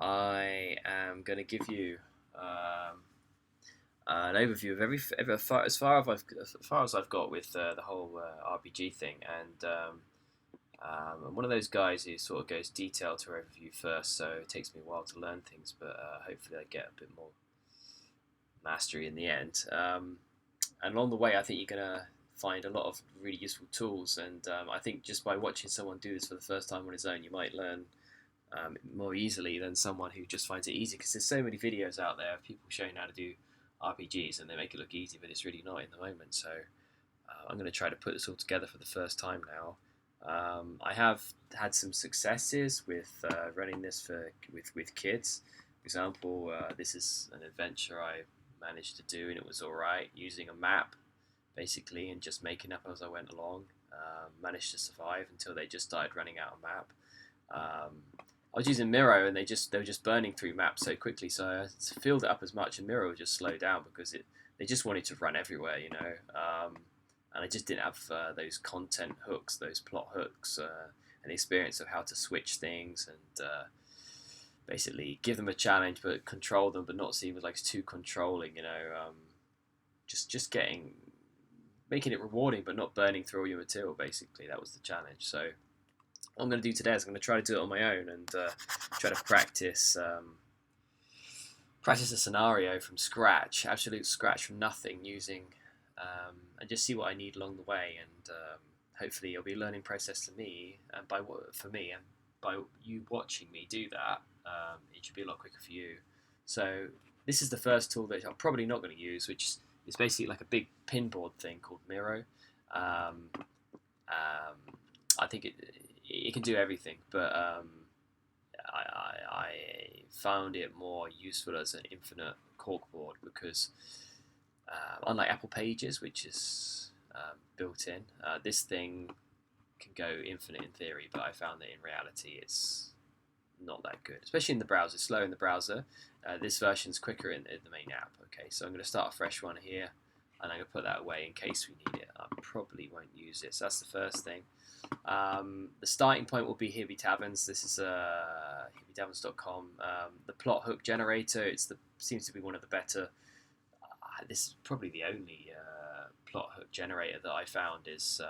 I am going to give you um, an overview of as far as I've got with the whole RPG thing, and I'm one of those guys who sort of goes detail to overview first, so it takes me a while to learn things, but hopefully I get a bit more mastery in the end. And along the way, I think you're gonna find a lot of really useful tools, and I think just by watching someone do this for the first time on his own, you might learn more easily than someone who just finds it easy. Because there's so many videos out there of people showing how to do RPGs, and they make it look easy, but it's really not in the moment. So I'm going to try to put this all together for the first time now. I have had some successes with running this with kids. For example, this is an adventure I managed to do, and it was all right using a map basically, and just making up as I went along. Managed to survive until they just started running out of map. Um, I was using Miro, and they were just burning through maps so quickly, so I filled it up as much, and Miro would just slow down because they just wanted to run everywhere, and I just didn't have those content hooks, those plot hooks, and the experience of how to switch things and basically give them a challenge, but control them, but not seem like it's too controlling. Just getting making it rewarding, but not burning through all your material. Basically, that was the challenge. So what I'm going to do today is I'm going to try to do it on my own and try to practice a scenario from scratch, absolute scratch from nothing, using and just see what I need along the way, and hopefully it'll be a learning process to me, and for me, and by you watching me do that, it should be a lot quicker for you. So this is the first tool that I'm probably not going to use, which is basically like a big pinboard thing called Miro. Um, I think it can do everything, but I found it more useful as an infinite corkboard because unlike Apple Pages, which is built in, this thing can go infinite in theory, but I found that in reality it's not that good, especially in the browser. It's slow in the browser. This version's quicker in the main app. Okay, so I'm going to start a fresh one here, and I'm going to put that away in case we need it. I probably won't use it, so that's the first thing. The starting point will be Hibby Taverns. This is hibbytaverns.com. The plot hook generator. Seems to be one of the better. This is probably the only plot hook generator that I found is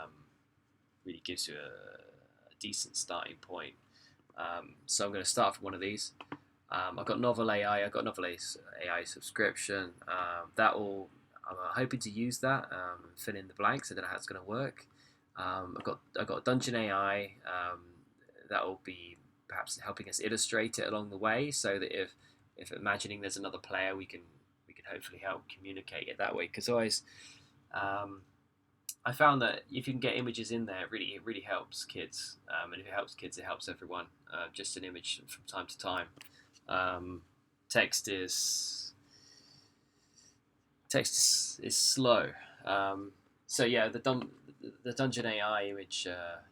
really gives you a decent starting point. So I'm going to start from one of these. I've got Novel AI. I've got Novel AI subscription. I'm hoping to use that. Fill in the blanks. I don't know how it's going to work. I've got Dungeon AI. That will be perhaps helping us illustrate it along the way, so that if imagining there's another player, we can hopefully help communicate it that way. Because always, I found that if you can get images in there, it really helps kids. And if it helps kids, it helps everyone. Just an image from time to time. Um, text is slow. So yeah, the Dungeon AI image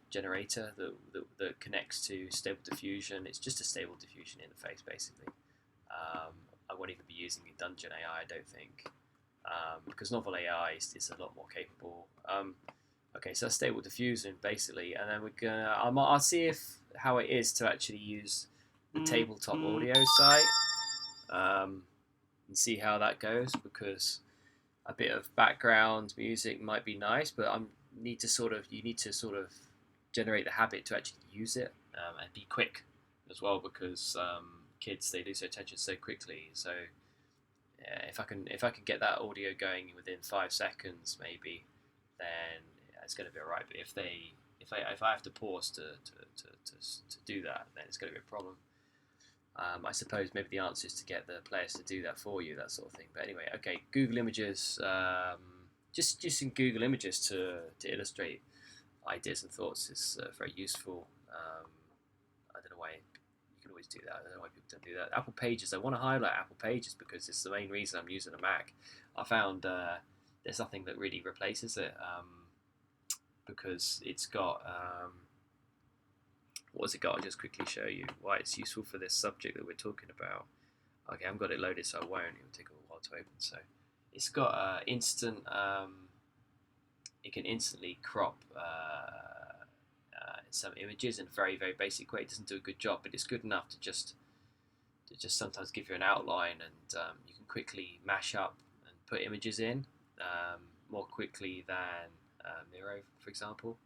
generator that connects to Stable Diffusion. It's just a Stable Diffusion interface, basically. I won't even be using Dungeon AI, I don't think, because Novel AI is a lot more capable. Okay, so that's Stable Diffusion, basically, and then I'll see how it is to actually use the tabletop audio site, and see how that goes, because a bit of background music might be nice, but you need to sort of generate the habit to actually use it, and be quick as well, because kids, they lose their attention so quickly. So yeah, if I can get that audio going within 5 seconds, maybe, then it's going to be alright. But if I have to pause to do that, then it's going to be a problem. I suppose maybe the answer is to get the players to do that for you, that sort of thing. But anyway, okay, Google Images. Just using Google Images to illustrate ideas and thoughts is very useful. I don't know why you can always do that. I don't know why people don't do that. Apple Pages. I want to highlight Apple Pages because it's the main reason I'm using a Mac. I found there's nothing that really replaces it, because it's got. What has it got? I'll just quickly show you why it's useful for this subject that we're talking about. Okay, I haven't got it loaded, so I won't. It will take a while to open. So it's got instant. It can instantly crop some images in a very basic way. It doesn't do a good job, but it's good enough to just just sometimes give you an outline, and you can quickly mash up and put images in more quickly than Miro, for example.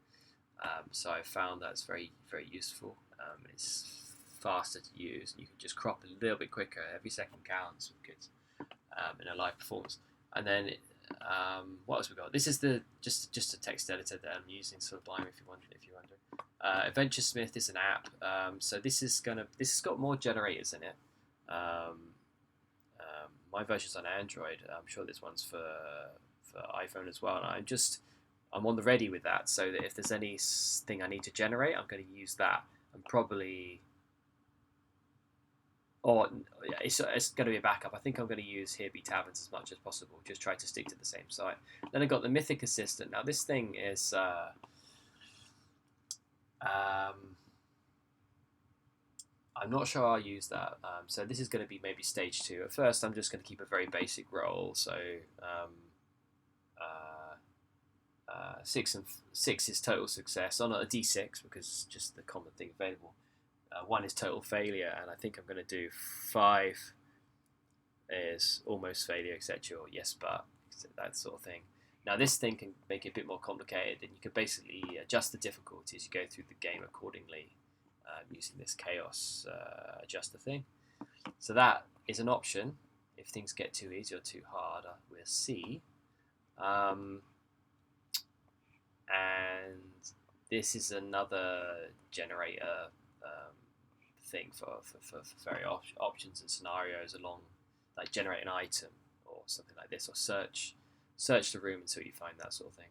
So I found that's very, very useful. It's faster to use, and you can just crop a little bit quicker. Every second counts with kids in a live performance. And then what else we got? This is the just a text editor that I'm using, Sublime, if you're wondering. Adventuresmith is an app. So this has got more generators in it. My version's on Android. I'm sure this one's for iPhone as well. And I'm on the ready with that, so that if there's anything I need to generate, I'm going to use that. And probably, or it's going to be a backup. I think I'm going to use Here Be Taverns as much as possible. Just try to stick to the same site. Then I got the Mythic Assistant. Now this thing is. I'm not sure I'll use that. So this is going to be maybe stage 2. At first, I'm just going to keep a very basic roll. So 6 is total success on a D6 because it's just the common thing available. 1 is total failure, and I think I'm going to do 5 is almost failure, etc. Or yes, but that sort of thing. Now this thing can make it a bit more complicated, and you can basically adjust the difficulty as you go through the game accordingly using this chaos adjuster thing. So that is an option. If things get too easy or too hard, we'll see. And this is another generator thing for very options and scenarios along, like generate an item or something like this, or search the room until you find that sort of thing.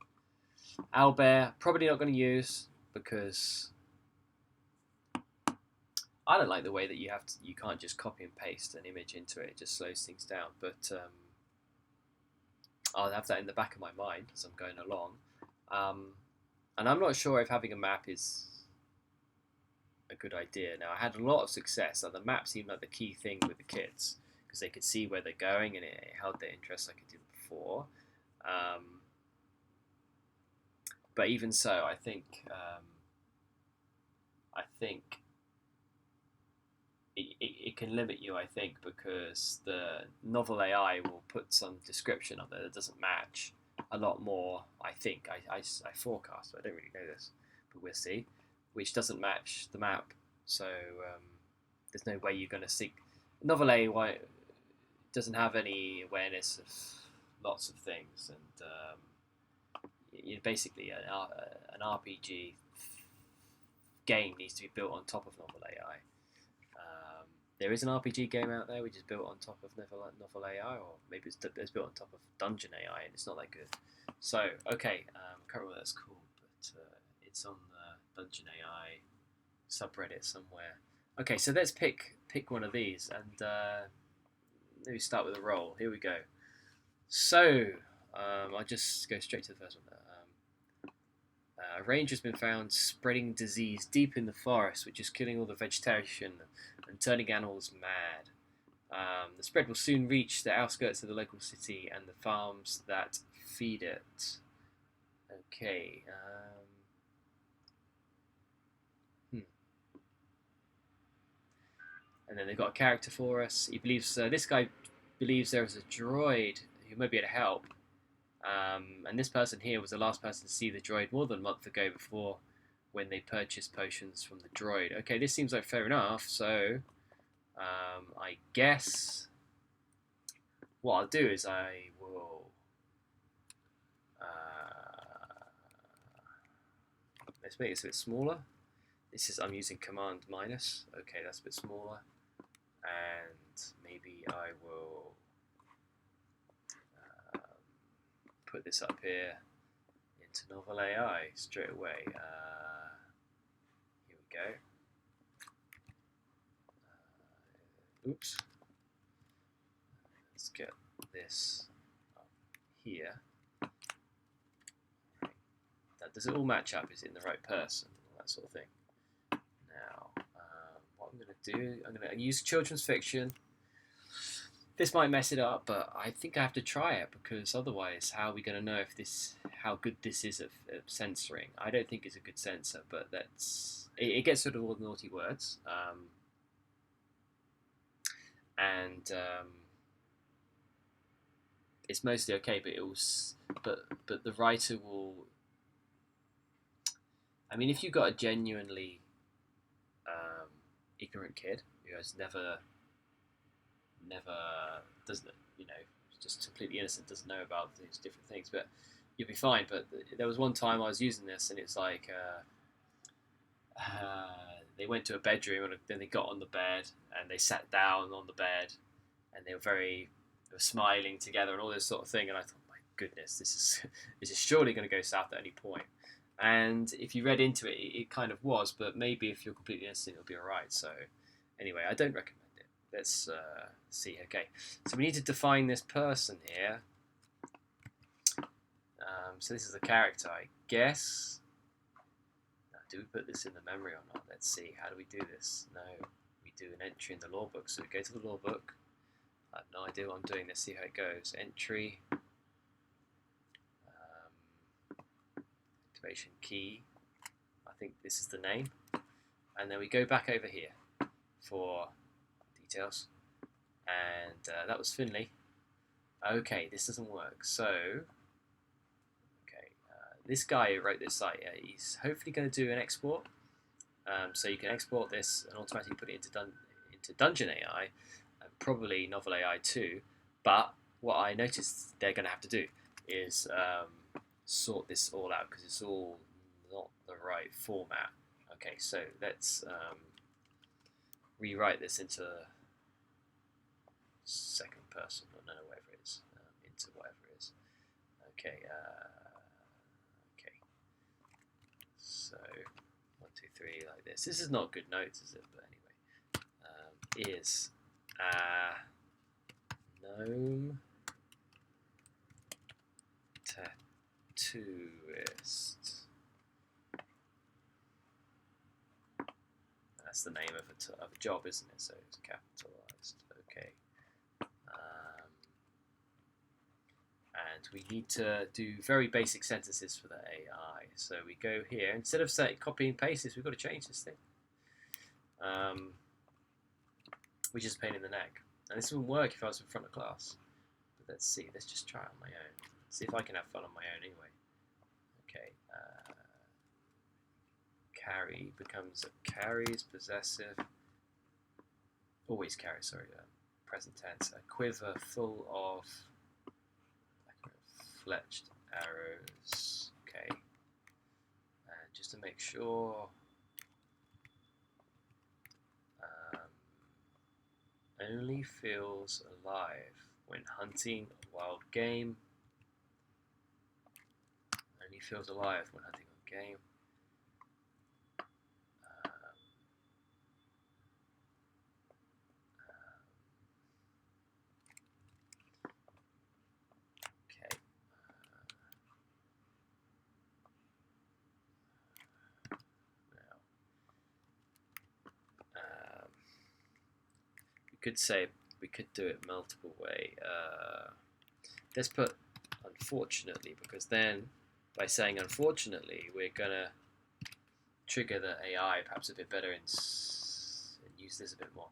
Owlbear, probably not going to use because I don't like the way that you can't just copy and paste an image into it. It just slows things down. But I'll have that in the back of my mind as I'm going along. And I'm not sure if having a map is a good idea. Now, I had a lot of success. The map seemed like the key thing with the kids because they could see where they're going and it held their interest like it did before. But even so, I think it can limit you, I think, because the novel AI will put some description up there that doesn't match a lot more, I think. I forecast, I don't really know this, but we'll see, which doesn't match the map. So there's no way you're going to seek. Novel AI doesn't have any awareness of lots of things, and basically an RPG game needs to be built on top of novel AI. There is an RPG game out there which is built on top of novel AI, or maybe it's built on top of Dungeon AI, and it's not that good. So, okay, I can't remember what that's called, but it's on the Dungeon AI subreddit somewhere. Okay, so let's pick one of these, and maybe start with a roll. Here we go. So, I'll just go straight to the first one. A ranger has been found spreading disease deep in the forest, which is killing all the vegetation and turning animals mad. The spread will soon reach the outskirts of the local city and the farms that feed it. Okay. And then they've got a character for us. He believes this guy believes there is a droid who may be able to help. And this person here was the last person to see the droid more than a month ago before when they purchased potions from the droid. Okay, this seems like fair enough, so I guess what I'll do is I will let's make this a bit smaller. I'm using command minus. Okay, that's a bit smaller. And maybe I will put this up here into Novel AI straight away. Here we go. Oops. Let's get this up here. Now, does it all match up? Is it in the right person? All that sort of thing. Now, what I'm going to do, I'm going to use children's fiction. This might mess it up, but I think I have to try it because otherwise, how are we going to know how good this is at censoring? I don't think it's a good censor, but it gets rid of all the naughty words. and it's mostly okay. But the writer will. I mean, if you've got a genuinely ignorant kid who has never doesn't just completely innocent, doesn't know about these different things, but you'll be fine. But there was one time I was using this, and it's like they went to a bedroom, and then they got on the bed, and they sat down on the bed, and they were smiling together, and all this sort of thing. And I thought, my goodness, this is surely going to go south at any point. And if you read into it, it kind of was, but maybe if you're completely innocent, it'll be alright. So, anyway, I don't recommend it. Let's see. Okay, so we need to define this person here. So this is the character, I guess. Now, do we put this in the memory or not? Let's see. How do we do this? No, we do an entry in the law book. So we go to the law book. I have no idea what I'm doing. Let's see how it goes. Entry. Activation key. I think this is the name. And then we go back over here for details. And that was Finley. Okay, this doesn't work. So, this guy who wrote this site, he's hopefully going to do an export. So you can export this and automatically put it into Dungeon AI and probably Novel AI too. But what I noticed they're going to have to do is sort this all out because it's all not the right format. Okay, so let's rewrite this into second person, or no, whatever it is, into whatever it is. Okay, okay. So 1, 2, 3 like this. This is not good notes, is it? But anyway, is gnome tattooist. That's the name of a job, isn't it? So it's capitalized. Okay. And we need to do very basic sentences for the AI. So we go here. Instead of copy and paste this, we've got to change this thing. Which is a pain in the neck. And this wouldn't work if I was in front of class. But let's see. Let's just try it on my own. See if I can have fun on my own anyway. Okay. Carry becomes carries, possessive. Always carry, sorry. Present tense. A quiver full of fletched arrows. Okay. Just to make sure. Only feels alive when hunting wild game. Only feels alive when hunting wild game. Okay. Now, we could do it multiple way. Let's put unfortunately, because then by saying unfortunately, we're gonna trigger the AI perhaps a bit better and use this a bit more.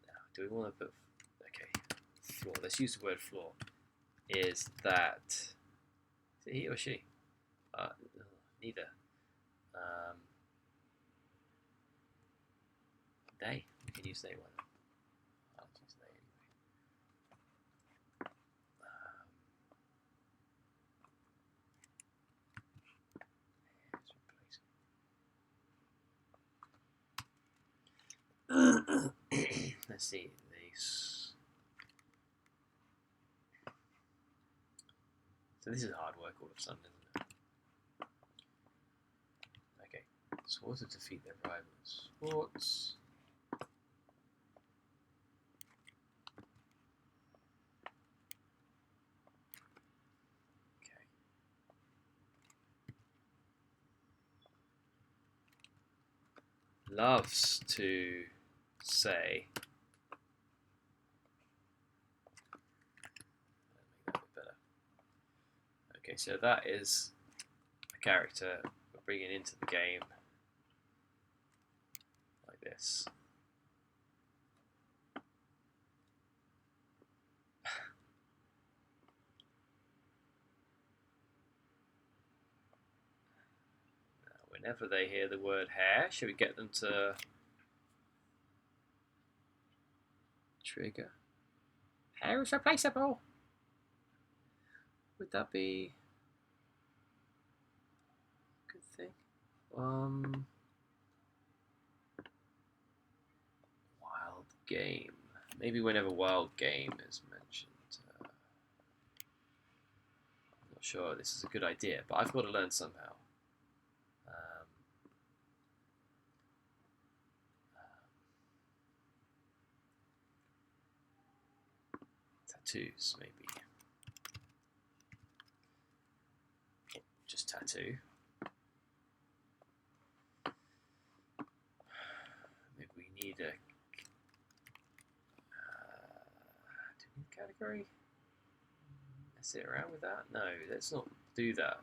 Now, do we want to put flaw? Let's use the word flaw. Is it he or she? Neither. They. We can use they one. I'll use they anyway. Let's see these. So this is hard work all of a sudden, isn't it? Okay. Swords to defeat their rivals. Swords. Loves to say. Make that a bit better. Okay, so that is a character we're bringing into the game like this. Whenever they hear the word hair, should we get them to trigger? Hair is replaceable. Would that be a good thing? Wild game. Maybe whenever wild game is mentioned. I'm not sure this is a good idea, but I've got to learn somehow. Tattoos, maybe. Just tattoo. Maybe we need a category. Let's sit around with that. No, let's not do that.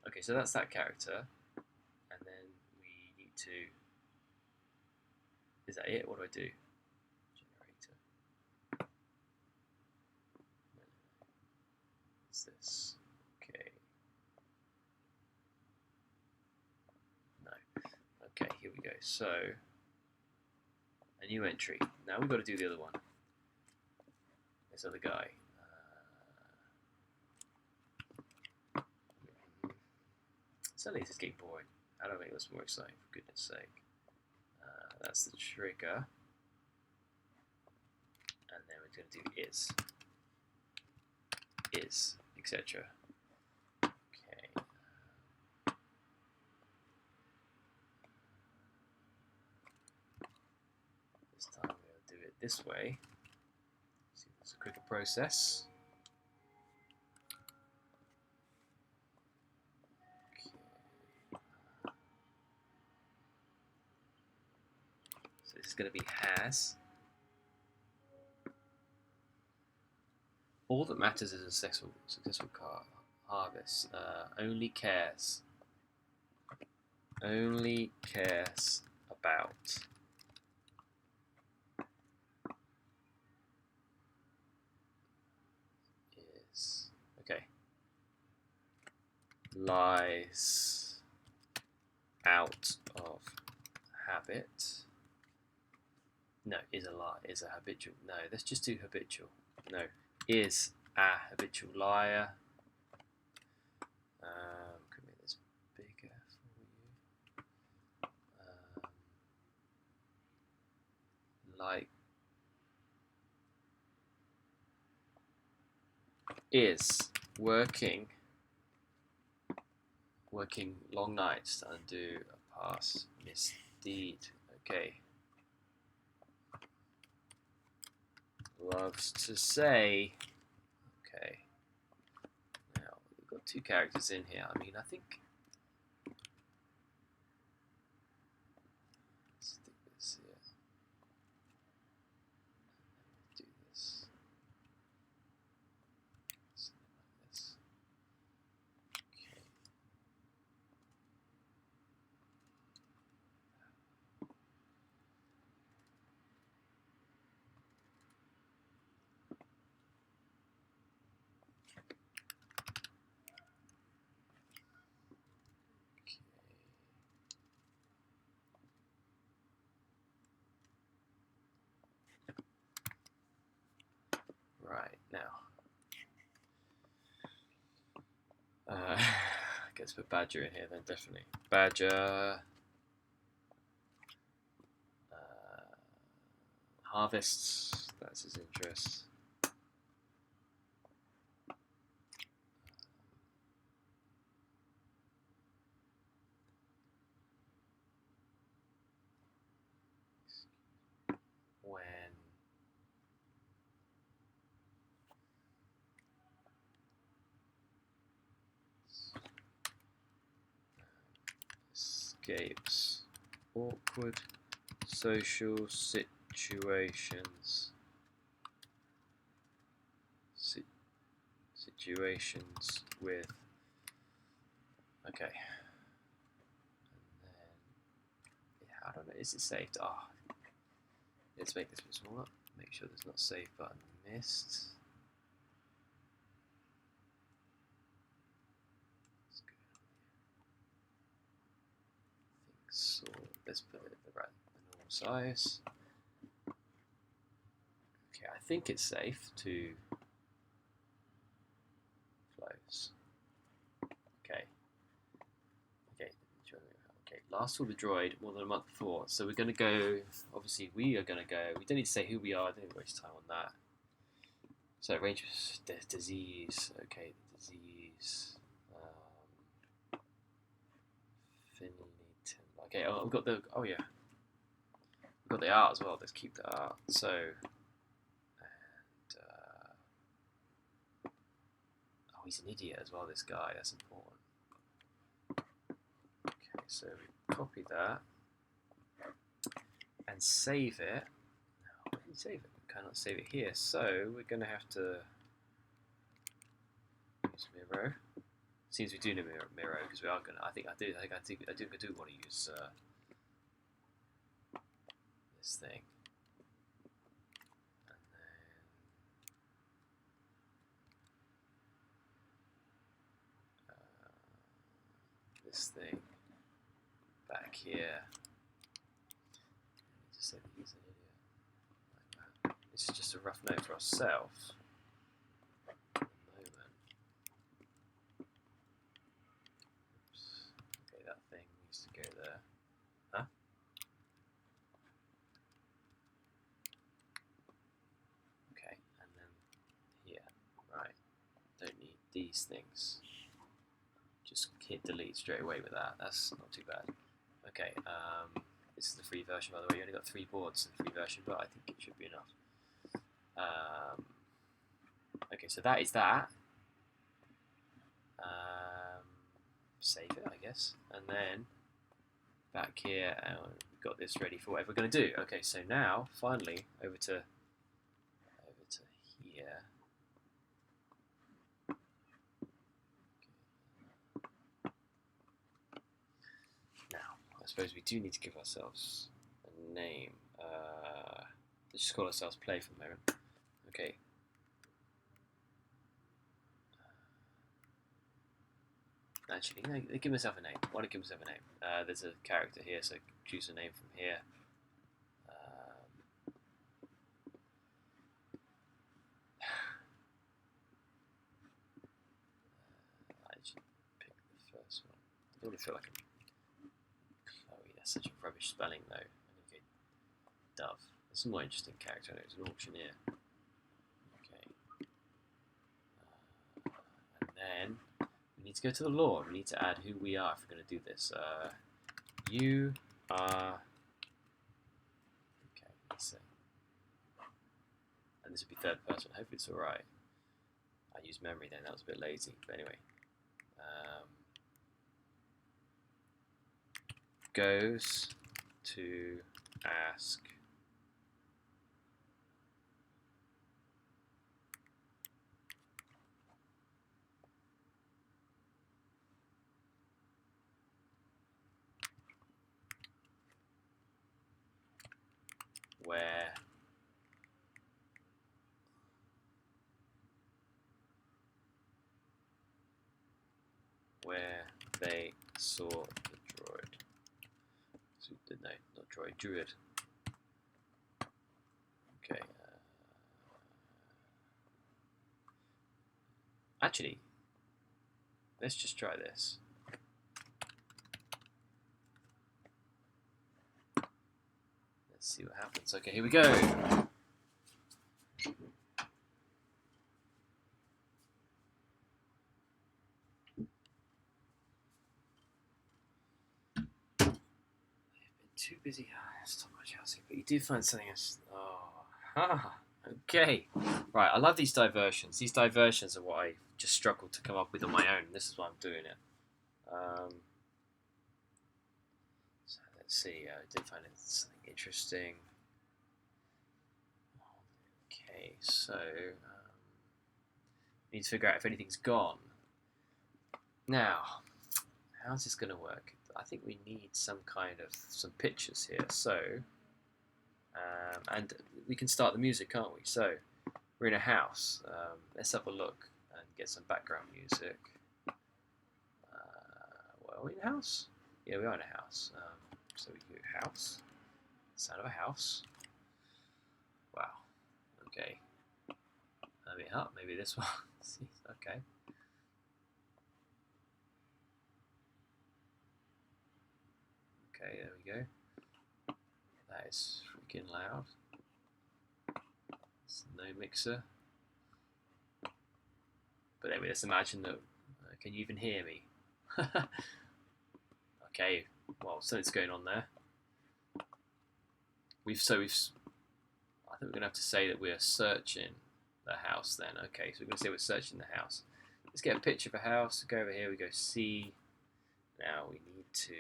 Okay, so that's that character, and then we need to. Is that it? What do I do? Generator. What's this? Okay. No. Okay, here we go. So, a new entry. Now we've got to do the other one. This other guy. Suddenly this is getting boring. How do I make this more exciting, for goodness sake? That's the trigger. And then we're going to do is, etc. Okay. This time we'll do it this way. See if it's a quicker process. This is going to be has. All that matters is a successful harvest. Only cares about is okay. Lies out of habit. No, is a lie, is a habitual. No, let's just do habitual. No, is a habitual liar. Could make this bigger for you. Like is working long nights to undo a past misdeed. Okay. Loves to say. Okay. Now we've got two characters in here. I mean, I think. Let's stick this here. Do this. Something like this. Okay. Right, now. I guess put Badger in here then, definitely. Badger. Harvests, that's his interest. When escapes awkward social situations with Okay. And then, yeah, I don't know. Is it saved? Ah, oh, let's make this a bit smaller. Make sure there's not save button missed. So let's put it the normal size. Okay, I think it's safe to close. Okay. Okay, last saw the droid more than a month before. So we're going to go, obviously we are going to go, we don't need to say who we are, I don't waste time on that. So range of disease, okay, disease. Okay, oh, we've got the, oh yeah. We've got the art as well, let's keep the art. So, and, oh, he's an idiot as well, this guy, that's important. Okay, so we copy that and save it. No, where do you save it? We cannot save it here, so we're going to have to use Miro. Seems we do need Miro because we are going to. I do want to use this thing, and then this thing back here. Just say that he's an idiot. Like that. This is just a rough note for ourselves. At the moment. Oops. Okay, that thing needs to go there. Huh? Okay, and then here. Right. Don't need these things. Just hit delete straight away with that. That's not too bad. Okay, this is the free version, by the way. You only got 3 boards in the free version, but I think it should be enough. Okay, so that is that. Save it, I guess, and then back here, and we've got this ready for whatever we're going to do. Okay, so now finally over to here. Now, I suppose we do need to give ourselves a name. Let's just call ourselves Play for a moment. Okay. Actually, no, give myself a name. I want to give myself a name. There's a character here, so choose a name from here. I should pick the first one. I don't feel like I'm Chloe. That's such a rubbish spelling, though. I'm going to go Dove. That's a more interesting character. It's an auctioneer. Okay. And then we need to go to the lore. We need to add who we are if we're going to do this. You are. Okay, let's see. And this would be third person. Hopefully it's alright. I used memory then, that was a bit lazy. But anyway. Goes to ask where they saw the droid. No, not droid, druid. Okay. Actually, let's just try this. Let's see what happens. Okay, here we go. Too busy. Stop much housing, but you do find something else. Oh, okay. Right, I love these diversions. These diversions are what I just struggled to come up with on my own. This is why I'm doing it. So let's see. I did find something interesting. Okay, so we need to figure out if anything's gone. Now, how's this going to work? I think we need some pictures here. So, and we can start the music, can't we? So, we're in a house. Let's have a look and get some background music. Well, are we in a house? Yeah, we are in a house. So we do house. Sound of a house. Wow. Okay. Maybe this one. Okay. Okay, there we go. That is freaking loud. It's no mixer. But anyway, let's imagine that. Can you even hear me? Okay. Well, something's going on there. I think we're gonna have to say that we're searching the house then. Okay, so we're gonna say we're searching the house. Let's get a picture of a house. Go over here. We go see. Now we need to.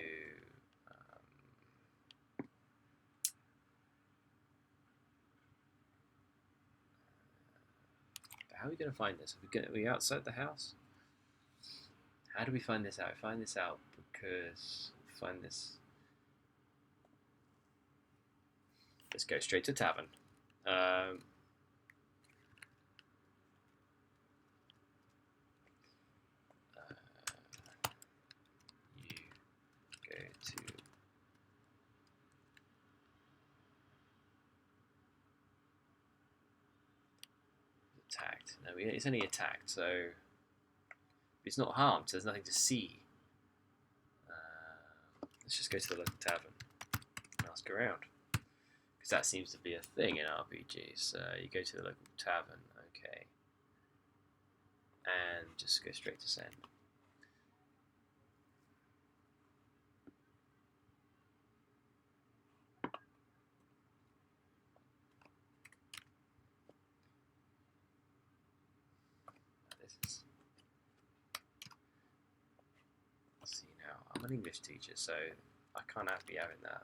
How are we going to find this? Are we outside the house? How do we find this out? We find this out because let's go straight to tavern. You go to attacked. No, it's only attacked, so it's not harmed. So there's nothing to see. Let's just go to the local tavern and ask around, because that seems to be a thing in RPGs. You go to the local tavern, okay, and just go straight to send. I'm an English teacher, so I can't be having that.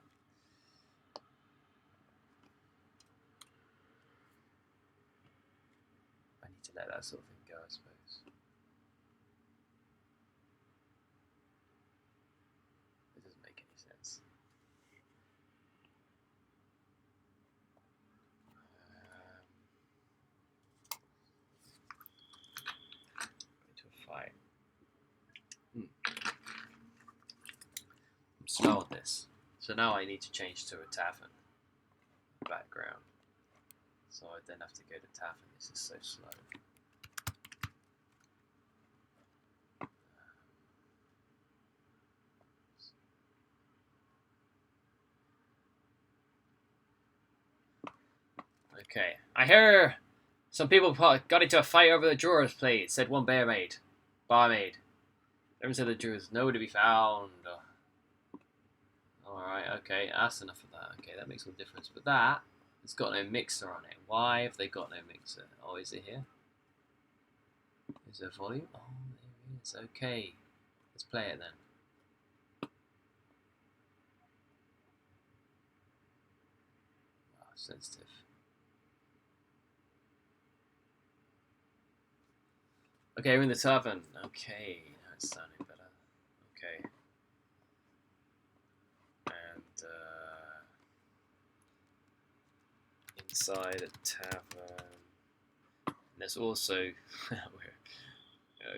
I need to let that sort of thing go, I suppose. It doesn't make any sense. Into a fight. I'm slow on this. So now I need to change to a tavern background. So I then have to go to tavern. This is so slow. Okay. I hear some people got into a fight over the drawers plate, said one barmaid. Everyone said the drawers nowhere to be found. Alright, okay, that's enough of that. Okay, that makes all the difference. But that, it's got no mixer on it. Why have they got no mixer? Oh, is it here? Is there volume? Oh, there it is. Okay, let's play it then. Wow, sensitive. Okay, we're in the tavern. Okay, now it's sounding better. Okay. And inside a tavern. And there's also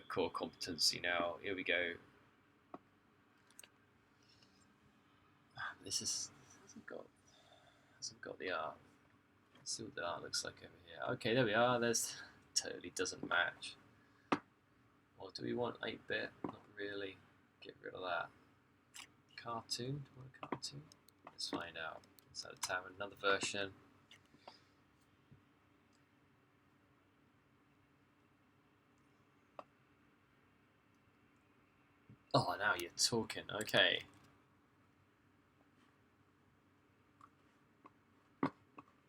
core competency now. Here we go. This hasn't got the art. Let's see what the art looks like over here. Okay, there we are. There's totally doesn't match. Or do we want 8-bit? Not really. Get rid of that. Cartoon? Do you want a cartoon? Let's find out. Inside the tavern, another version. Oh, now you're talking. Okay.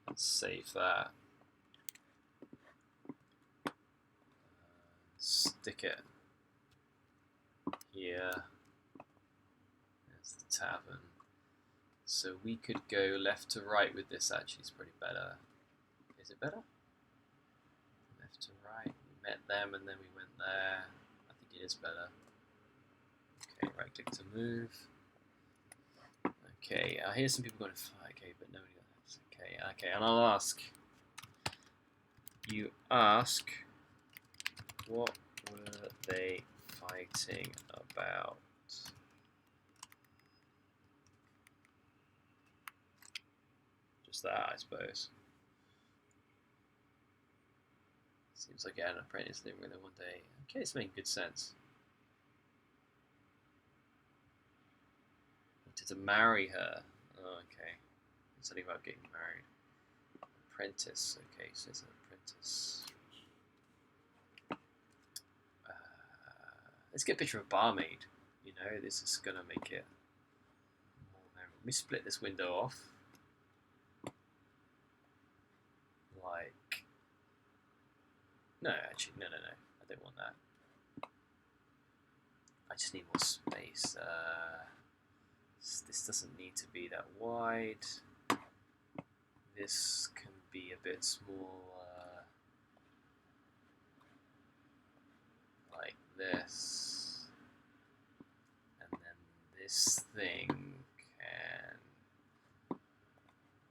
Let's save that. Stick it here. There's the tavern. So we could go left to right with this. Actually, it's pretty better. Is it better? Left to right. We met them and then we went there. I think it is better. Okay, right click to move. Okay, I hear some people going to fly. Okay, but nobody else. Okay, and I'll ask. You ask, what were they fighting about? Just that, I suppose. Seems like an apprentice living with her one day. Okay, it's making good sense. Wanted to marry her. Oh, okay. Something about getting married. Apprentice. Okay, so it's an apprentice. Let's get a picture of a barmaid. You know, this is gonna make it more memorable. Let me split this window off. Like, no, actually, no. I don't want that. I just need more space. This doesn't need to be that wide. This can be a bit smaller, like this, and then this thing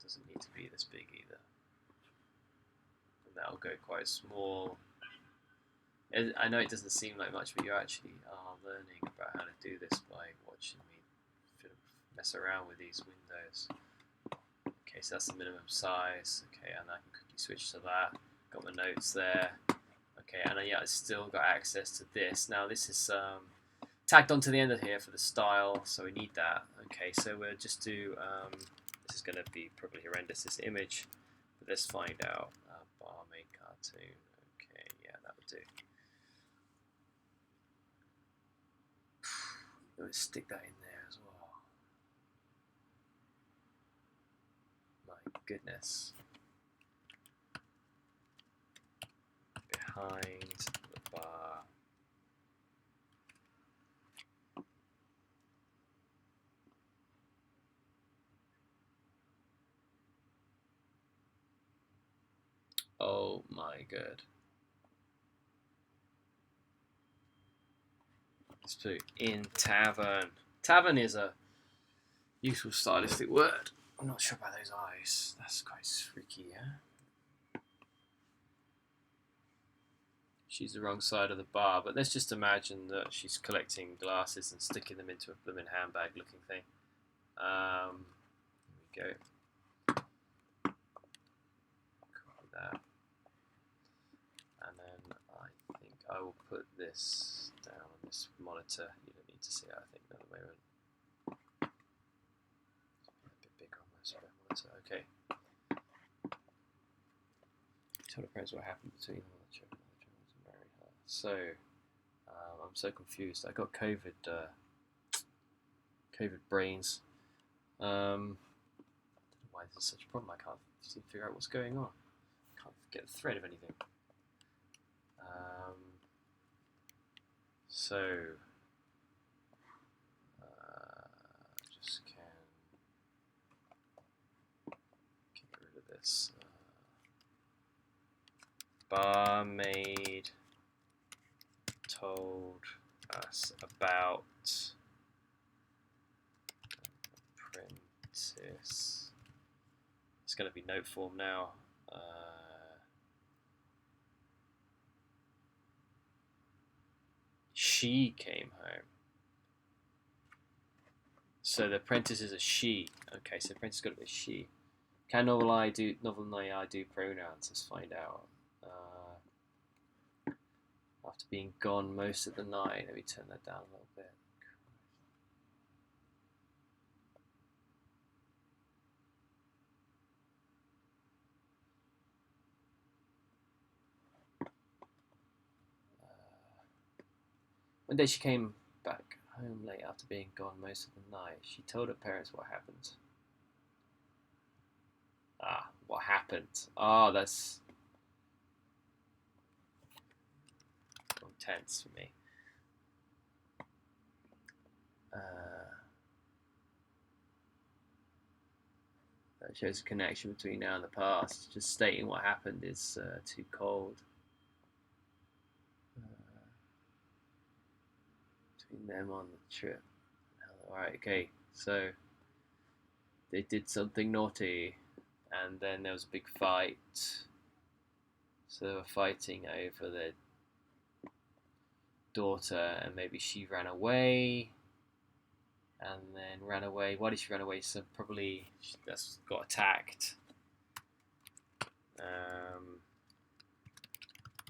doesn't need to be this big either. And that'll go quite small. I know it doesn't seem like much, but you actually are learning about how to do this by watching me mess around with these windows. Okay, so that's the minimum size. Okay, and I can quickly switch to that. Got my notes there. Okay, and yeah, I still got access to this. Now this is tagged onto the end of here for the style, so we need that. Okay, so we'll just do, this is going to be probably horrendous, this image, but let's find out. Barmaid cartoon. Okay, yeah, that would do. Let's stick that in there as well. My goodness. Behind the bar. Oh my god. Let's put in tavern. Tavern is a useful stylistic word. I'm not sure about those eyes. That's quite freaky, yeah? She's the wrong side of the bar, but let's just imagine that she's collecting glasses and sticking them into a blooming handbag looking thing. Here we go. Copy that. And then I think I will put this down on this monitor. You don't need to see it, I think, at the moment. A bit bigger on my monitor. Okay. Tell the parents what happened between them and the children and married her. So, I'm so confused. I got COVID brains. I don't know why this is such a problem. I can't seem to figure out what's going on. I can't get the thread of anything. So, just can get rid of this. Barmaid told us about apprentice. It's going to be note form now. She came home. So the apprentice is a she. Okay, so the apprentice got to be a she. Can novel I do pronouns? Let's find out. After being gone most of the night, let me turn that down a little bit. One day she came back home late after being gone most of the night. She told her parents what happened. What happened? That's tense for me. That shows a connection between now and the past. Just stating what happened is too cold. Between them on the trip. Alright, okay. So they did something naughty, and then there was a big fight. So they were fighting over their daughter, and maybe she ran away, and then ran away. Why did she run away? So probably she just got attacked.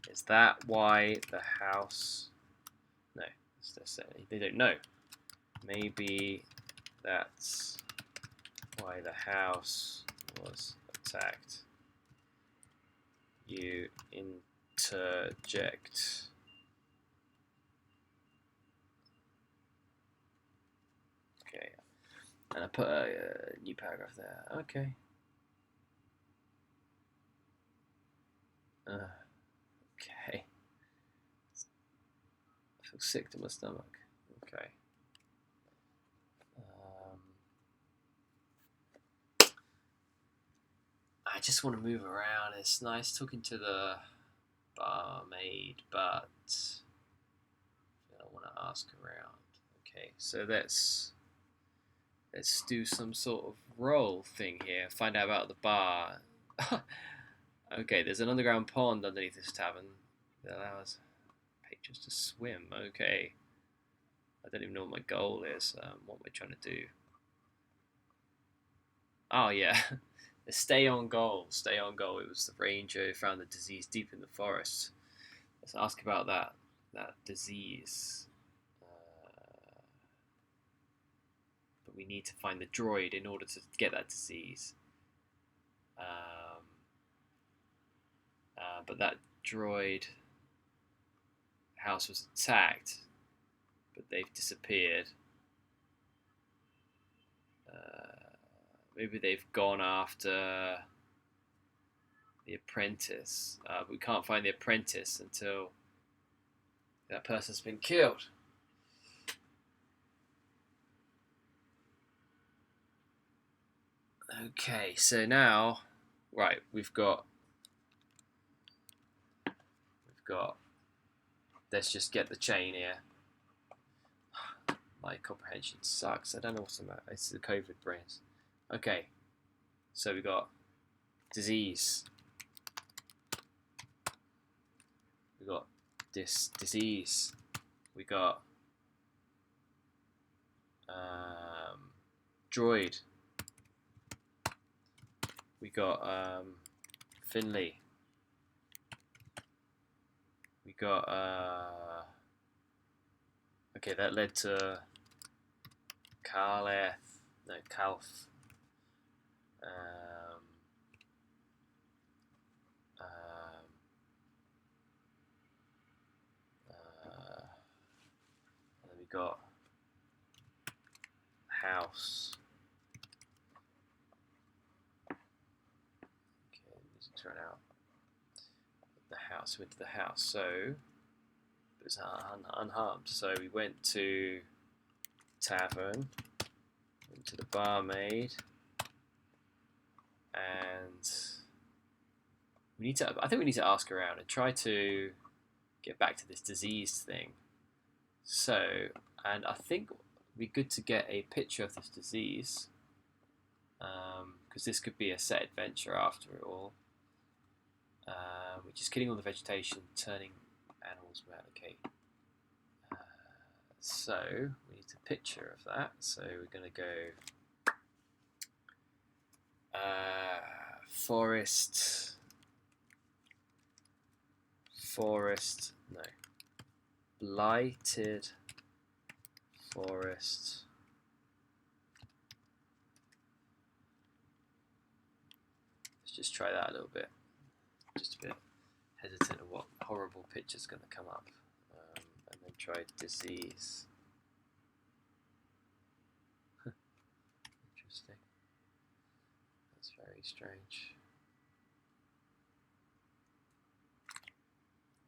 Is that why the house? No, they don't know. Maybe that's why the house was attacked. You interject. Okay, and I put a new paragraph there. Okay. Okay. I feel sick to my stomach. Okay. I just want to move around. It's nice talking to the barmaid, but I want to ask around. Okay, so let's do some sort of role thing here. Find out about the bar. Okay, there's an underground pond underneath this tavern that allows patrons to swim. Okay, I don't even know what my goal is. What am I trying to do? Oh yeah, stay on goal. Stay on goal. It was the ranger who found the disease deep in the forest. Let's ask about that disease. But we need to find the droid in order to get that disease. But that droid house was attacked, but they've disappeared. Maybe they've gone after the apprentice. But we can't find the apprentice until that person's been killed. Okay, so now, right, we've got. Let's just get the chain here. My comprehension sucks. I don't know what's the matter. It's the COVID brains. Okay, so we got disease. We got this disease. We got droid. We got Finley. We got okay, that led to Calf. And then we got house. Okay, music turn out. The house. We went to the house, so it was unharmed. So we went to tavern, went to the barmaid, and I think we need to ask around and try to get back to this disease thing. So, and I think it'd be good to get a picture of this disease, because this could be a set adventure after it all. Which is killing all the vegetation, turning animals mad. Okay. So we need a picture of that. So we're going to go forest, no, blighted forest. Let's just try that a little bit. Just a bit hesitant of what horrible picture's going to come up. And then try disease. Interesting. That's very strange.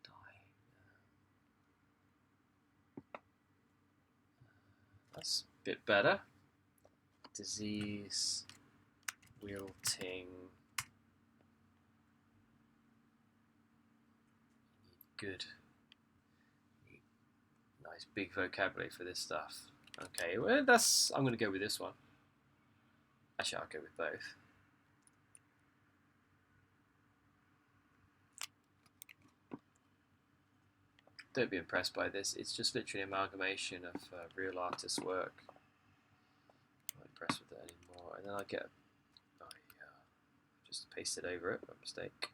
Dying. That's a bit better. Disease. Wilting. Good. Nice big vocabulary for this stuff. Okay, well, that's. I'm going to go with this one. Actually, I'll go with both. Don't be impressed by this. It's just literally an amalgamation of real artists' work. I'm not impressed with it anymore. And then I get. Oh, yeah. Just pasted over it by mistake.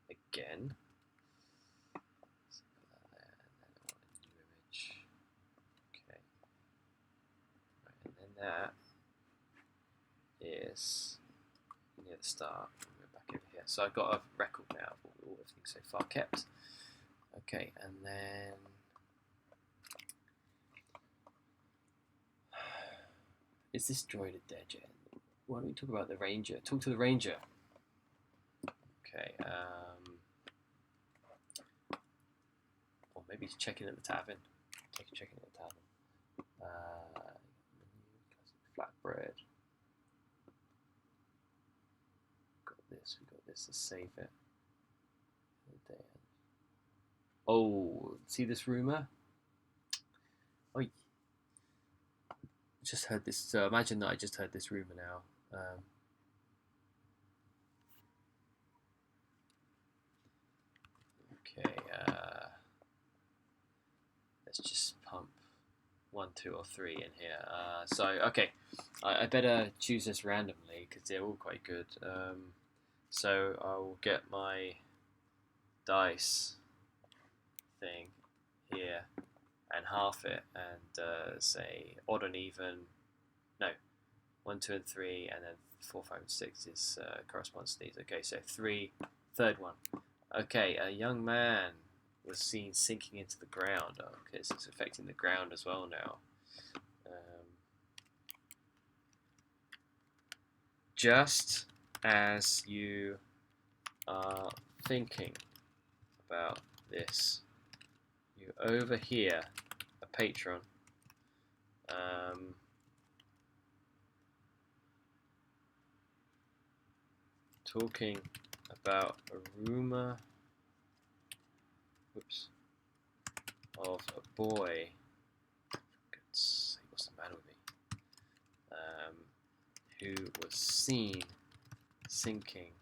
Again. So put that there, and then I want a new image. Okay. Right, and then that is near the start. We're back over here. So I've got a record now of all everything so far kept. Okay, and then is this droided there, Jen? Why don't we talk about the ranger? Talk to the ranger. Okay, or maybe check in at the tavern. Check in at the tavern. Flatbread. We got this to save it. Oh, see this rumor? Oh, just heard this. So imagine that I just heard this rumor now. Okay, let's just pump 1, 2, or 3 in here. So okay, I better choose this randomly because they're all quite good. So I will get my dice thing here and half it and say odd and even. No, 1, 2, and 3, and then 4, 5, and 6 is corresponds to these. Okay, so 3, third one. Okay, a young man was seen sinking into the ground. Okay, so it's affecting the ground as well now. Just as you are thinking about this, you overhear a patron talking about a rumor of a boy. What's the matter with me? Who was seen sinking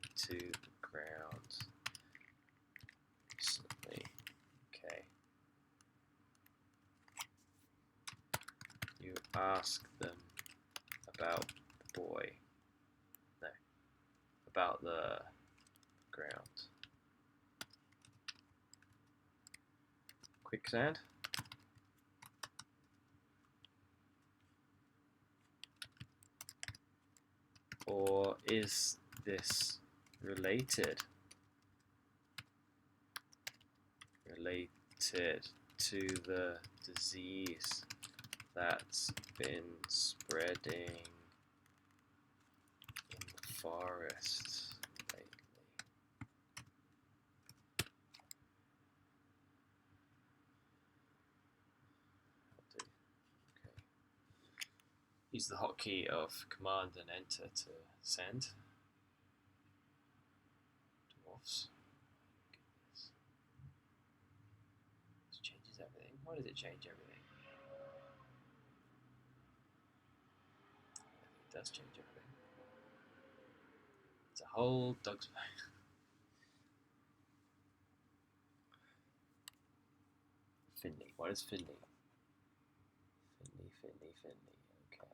into the ground recently. Okay. You ask them about the boy. No. About the ground. Quicksand. Or is this related? Related to the disease that's been spreading in the forest lately? Okay. Use the hotkey of command and enter to send. Dwarfs. Goodness. This changes everything. Why does it change everything? It does change everything. It's a whole dog's bone. Finley. What is Finley? Finley. Okay.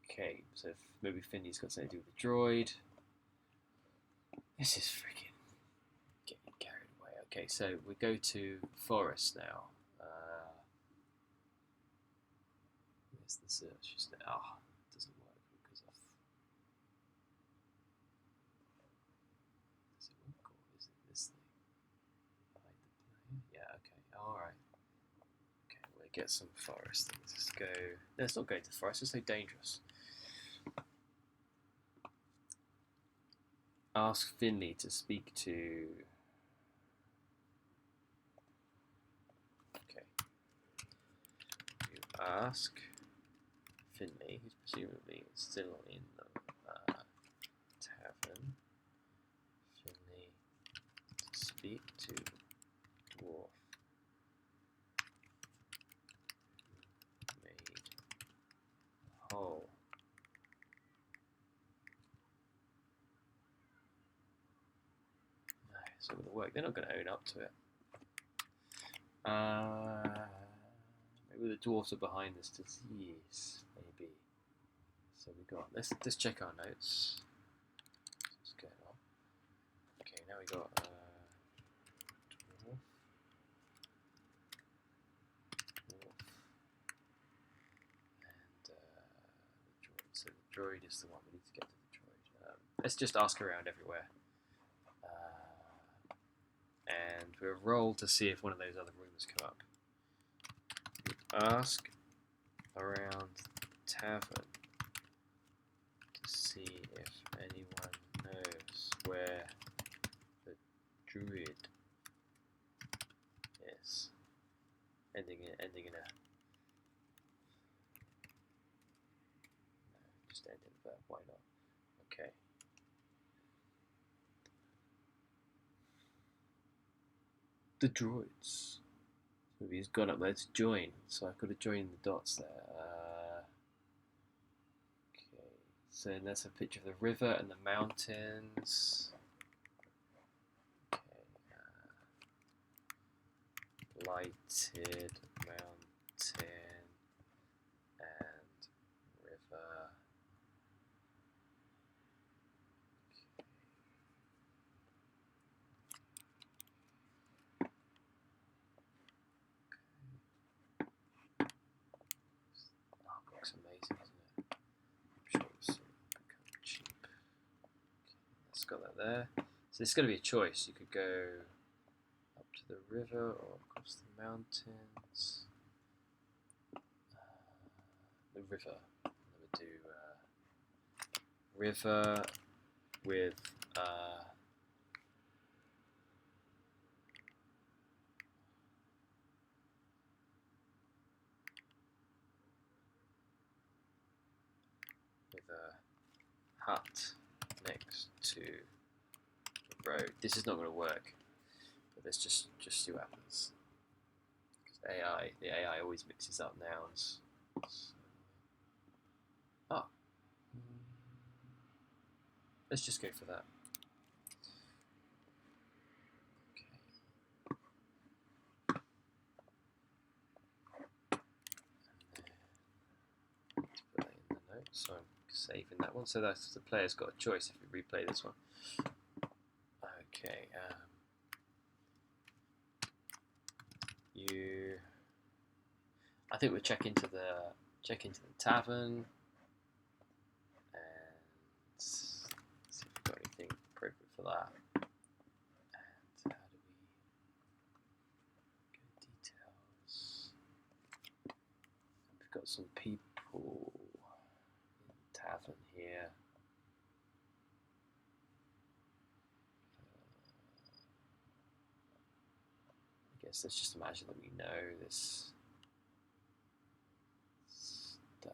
Okay, so maybe Finley's got something to do with the droid. This is freaking getting carried away. Okay, so we go to Forest now. Where's the search? Oh, it doesn't work because of. Does it work or is it this thing? Hide the player? Yeah, okay, alright. Okay, we'll get some forest things. Let's go. No, it's not going to the forest, it's so dangerous. Ask Finley to speak to. Okay. You ask Finley, who's presumably still in the tavern. speak to dwarf made whole. No, it's not going to work. They're not going to own up to it. Maybe the dwarves are behind this disease. Maybe. So we got. Let's check our notes. What's going on? Okay, now we got dwarf. And the droid. So the droid is the one we need to get to the droid. Let's just ask around everywhere. And we'll roll to see if one of those other rooms come up. Ask around tavern to see if anyone knows where the druid is. Ending in a. No, just end in a verb. Why not? Okay. The droids. Maybe he's gone up there to join, so I could have joined the dots there. Okay, so that's a picture of the river and the mountains. Okay, lighted mountain and river. Amazing, isn't it? I'm sure it's become cheap. Okay, let's got that there. So it's going to be a choice. You could go up to the river or across the mountains. The river. I'm going to do river with a hut next to the road. This is not going to work, but let's just see what happens. Because the AI always mixes up nouns. Oh, let's just go for that. Okay. Let's put that in the notes. So I'm saving that one. So that's the player's got a choice if we replay this one. Okay. I think we'll check into the tavern and see if we've got anything appropriate for that. And how do we get details? We've got some people in the tavern here. I guess let's just imagine that we know this stuff.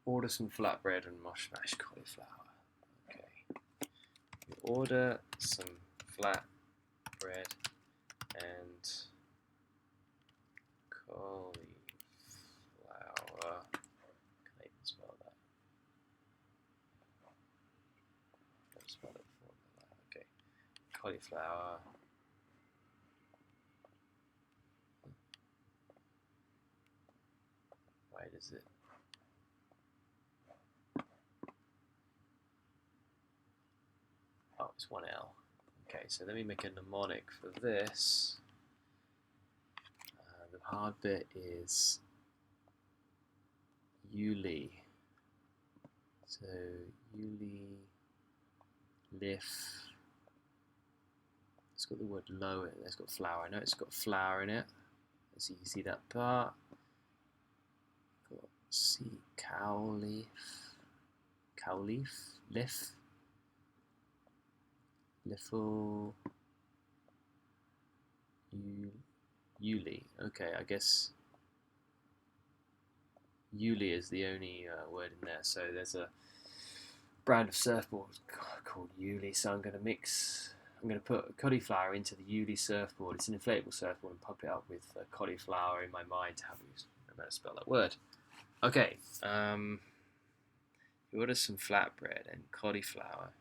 Order some flatbread and mashed cauliflower. Okay. We order some flatbread and cauliflower. Can I even spell that? Don't spell it before that. Okay. Cauliflower. Why does it? Oh, it's one L. Okay, so let me make a mnemonic for this. The hard bit is Yuli. So Yuli, Lif. It's got the word low in it. It's got flour. I know it's got flour in it. So you can see that part. Got C, cow leaf. Cowleaf, Liffle, Yuli. Okay, I guess Yuli is the only word in there. So there's a brand of surfboard called Yuli. So I'm going to put cauliflower into the Yuli surfboard. It's an inflatable surfboard and pump it up with cauliflower in my mind to remember to spell that word. Okay. You order some flatbread and cauliflower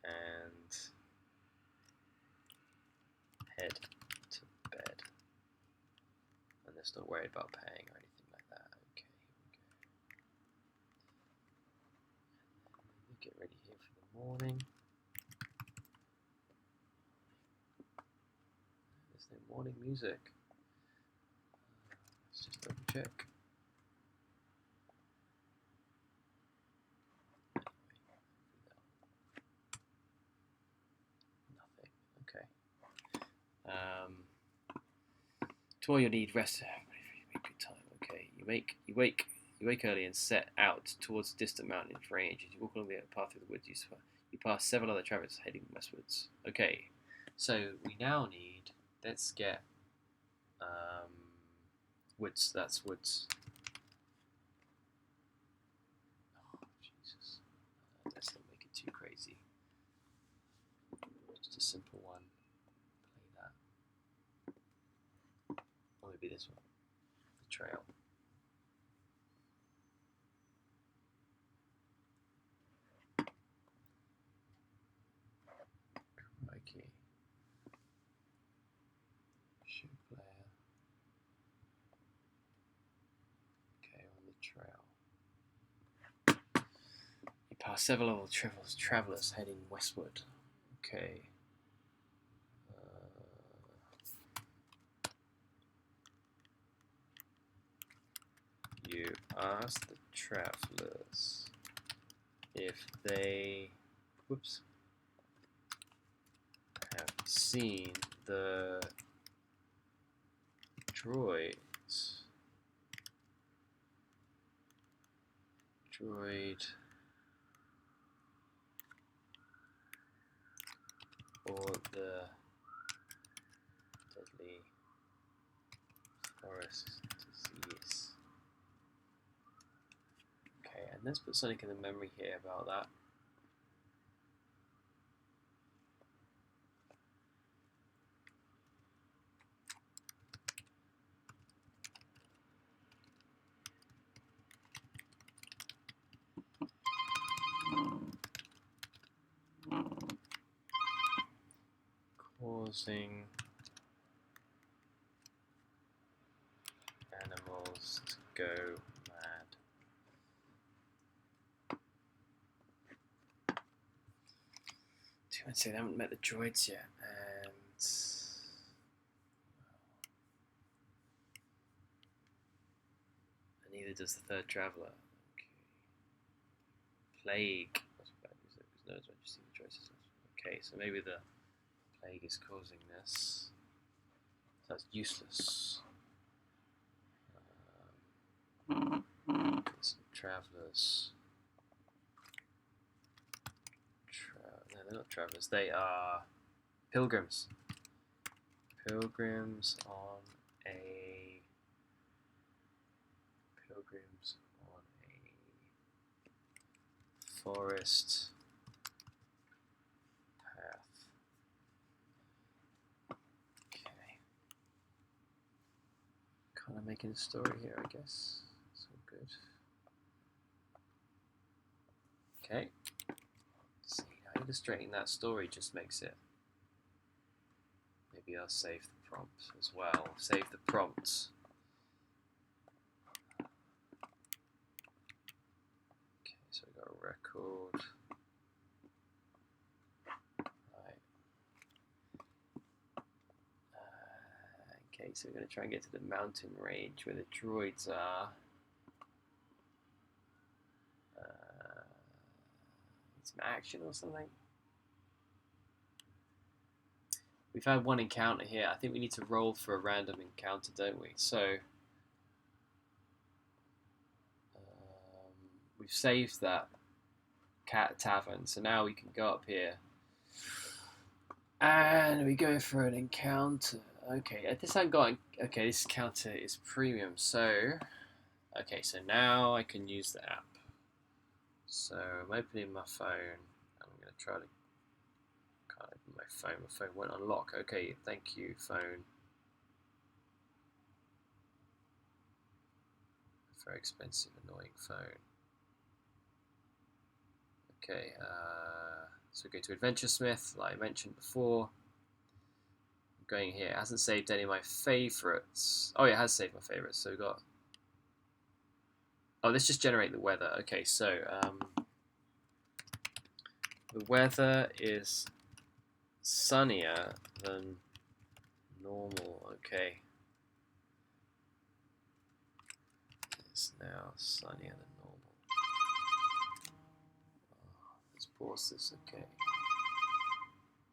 and head to bed. And just not worried about paying or anything like that. Okay, here we go. Get ready here for the morning. There's no morning music. Let's just double check. Nothing. Okay. To all you need rest. Good time. Okay. You wake early and set out towards the distant mountain range. As you walk along the path through the woods, you pass several other travelers heading westwards. Okay. So we now need. Let's get woods. That's woods. Oh Jesus! Let's not make it too crazy. Just a simple one. Play that. Or maybe this one. The trail. Crikey. Shoot player. Okay, on the trail. You pass several other travelers heading westward. Okay. You ask the travelers if they have seen the droid or the deadly forest disease. Okay, and let's put something in the memory here about that. Causing animals to go mad. I'd say they haven't met the droids yet, and neither does the third traveler. Okay. Plague. That's bad news. There's no one you see the choices. Okay, so maybe the plague is causing this. So that's useless. Some travelers. No, they're not travelers. They are pilgrims. Pilgrims on a forest path. Okay. Kind of making a story here, I guess. It's all good. Okay. Let's see, now illustrating that story just makes it. Maybe I'll save the prompt as well. Save the prompts. Okay, so we got a record. Right. Okay, so we're going to try and get to the mountain range where the droids are. Some action or something. We've had one encounter here. I think we need to roll for a random encounter, don't we? So we've saved that cat tavern, so now we can go up here and we go for an encounter. Okay, this ain't got. Okay, this encounter is premium, so okay, so now I can use the app. So I'm opening my phone. I'm gonna try to. Can't open my phone. My phone won't unlock. Okay, thank you, phone. Very expensive, annoying phone. Okay, so we go to Adventuresmith, like I mentioned before. I'm going here. It hasn't saved any of my favorites. Oh, yeah, it has saved my favorites. So we've got. Oh, let's just generate the weather. Okay, so the weather is sunnier than normal. Okay. It's now sunnier than normal. Oh, let's pause this. Okay.